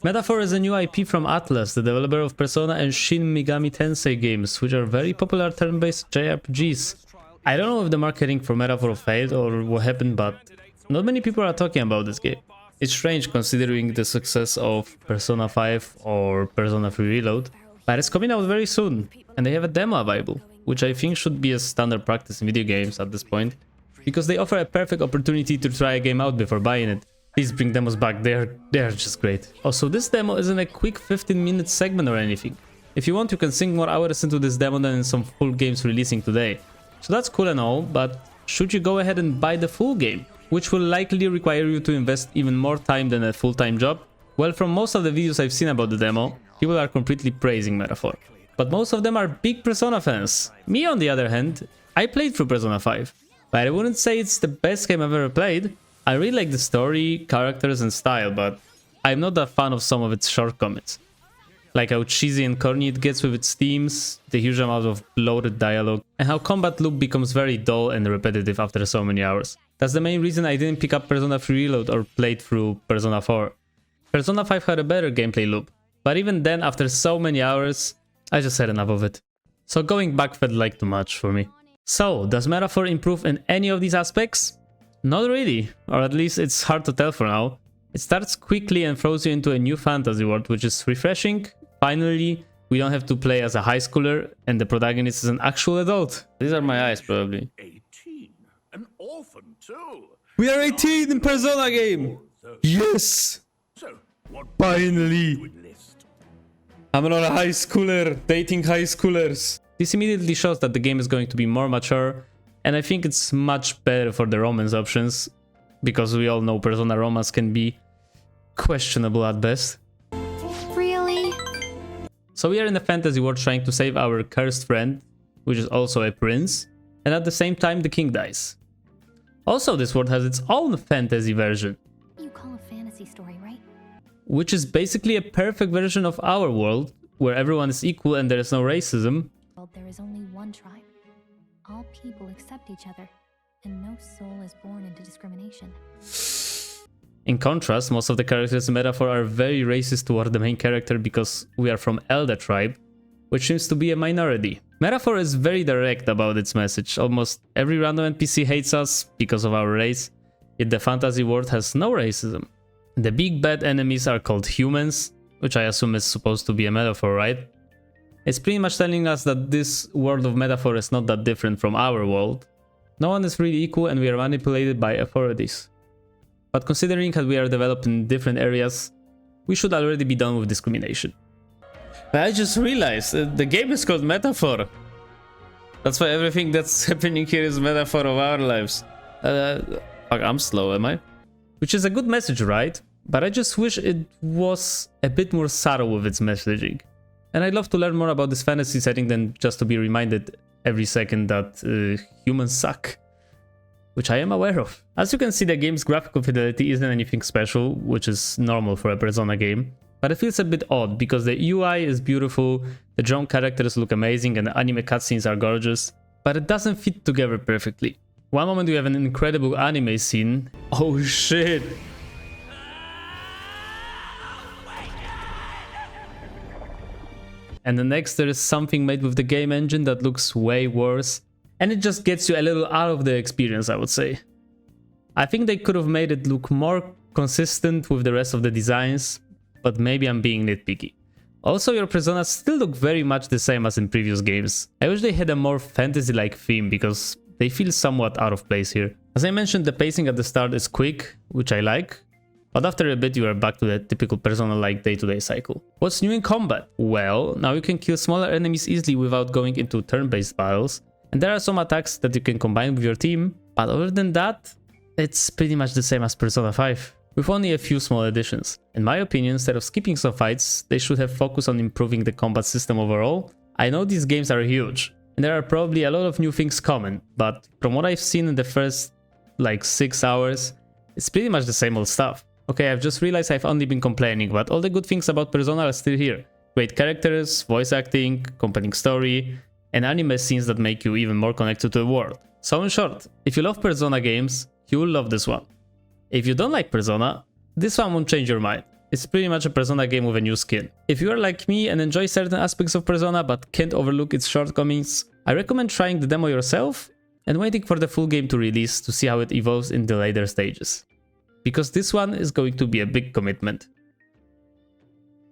Metaphor is a new IP from Atlas, the developer of Persona and Shin Megami Tensei games, which are very popular turn-based JRPGs. I don't know if the marketing for Metaphor failed or what happened, but not many people are talking about this game. It's strange considering the success of Persona 5 or Persona 3 Reload, but it's coming out very soon, and they have a demo available, which I think should be a standard practice in video games at this point, because they offer a perfect opportunity to try a game out before buying it. Please bring demos back, they're just great. Also, this demo isn't a quick 15-minute segment or anything. If you want, you can sink more hours into this demo than in some full games releasing today. So that's cool and all, but should you go ahead and buy the full game, which will likely require you to invest even more time than a full-time job? Well, from most of the videos I've seen about the demo, people are completely praising Metaphor. But most of them are big Persona fans. Me, on the other hand, I played through Persona 5, but I wouldn't say it's the best game I've ever played. I really like the story, characters and style, but I'm not a fan of some of its shortcomings. Like how cheesy and corny it gets with its themes, the huge amount of bloated dialogue, and how combat loop becomes very dull and repetitive after so many hours. That's the main reason I didn't pick up Persona 3 Reload or played through Persona 4. Persona 5 had a better gameplay loop, but even then, after so many hours, I just had enough of it. So going back felt like too much for me. So, does Metaphor improve in any of these aspects? Not really, or at least it's hard to tell for now. It starts quickly and throws you into a new fantasy world, which is refreshing. Finally, we don't have to play as a high schooler and the protagonist is an actual adult. These are my eyes, probably. 18, an orphan too. We are 18 in Persona game! Yes! So, what Finally! would list? I'm not a high schooler, dating high schoolers. This immediately shows that the game is going to be more mature, and I think it's much better for the romance options, because we all know Persona romance can be questionable at best. Really? So we are in a fantasy world trying to save our cursed friend, which is also a prince, and at the same time the king dies. Also, this world has its own fantasy version, You call a fantasy story, right? which is basically a perfect version of our world, where everyone is equal and there is no racism. Well, there is only one tribe. All people accept each other, and no soul is born into discrimination. In contrast, most of the characters in Metaphor are very racist toward the main character because we are from Elder tribe, which seems to be a minority. Metaphor is very direct about its message. Almost every random NPC hates us because of our race, yet the fantasy world has no racism. The big bad enemies are called humans, which I assume is supposed to be a metaphor, right? It's pretty much telling us that this world of Metaphor is not that different from our world. No one is really equal and we are manipulated by authorities. But considering that we are developed in different areas, we should already be done with discrimination. But I just realized the game is called Metaphor. That's why everything that's happening here is metaphor of our lives. Fuck, I'm slow, am I? Which is a good message, right? But I just wish it was a bit more subtle with its messaging. And I'd love to learn more about this fantasy setting than just to be reminded every second that humans suck. Which I am aware of. As you can see, the game's graphical fidelity isn't anything special, which is normal for a Persona game. But it feels a bit odd because the UI is beautiful, the drawn characters look amazing and the anime cutscenes are gorgeous. But it doesn't fit together perfectly. One moment we have an incredible anime scene. Oh shit! And the next there is something made with the game engine that looks way worse. And it just gets you a little out of the experience, I would say. I think they could have made it look more consistent with the rest of the designs, but maybe I'm being nitpicky. Also, your personas still look very much the same as in previous games. I wish they had a more fantasy-like theme because they feel somewhat out of place here. As I mentioned, the pacing at the start is quick, which I like. But after a bit you are back to the typical Persona-like day-to-day cycle. What's new in combat? Well, now you can kill smaller enemies easily without going into turn-based battles. And there are some attacks that you can combine with your team, but other than that, it's pretty much the same as Persona 5, with only a few small additions. In my opinion, instead of skipping some fights, they should have focused on improving the combat system overall. I know these games are huge, and there are probably a lot of new things coming, but from what I've seen in the first, 6 hours, it's pretty much the same old stuff. Okay, I've just realized I've only been complaining, but all the good things about Persona are still here. Great characters, voice acting, compelling story, and anime scenes that make you even more connected to the world. So in short, if you love Persona games, you will love this one. If you don't like Persona, this one won't change your mind. It's pretty much a Persona game with a new skin. If you are like me and enjoy certain aspects of Persona but can't overlook its shortcomings, I recommend trying the demo yourself and waiting for the full game to release to see how it evolves in the later stages. Because this one is going to be a big commitment.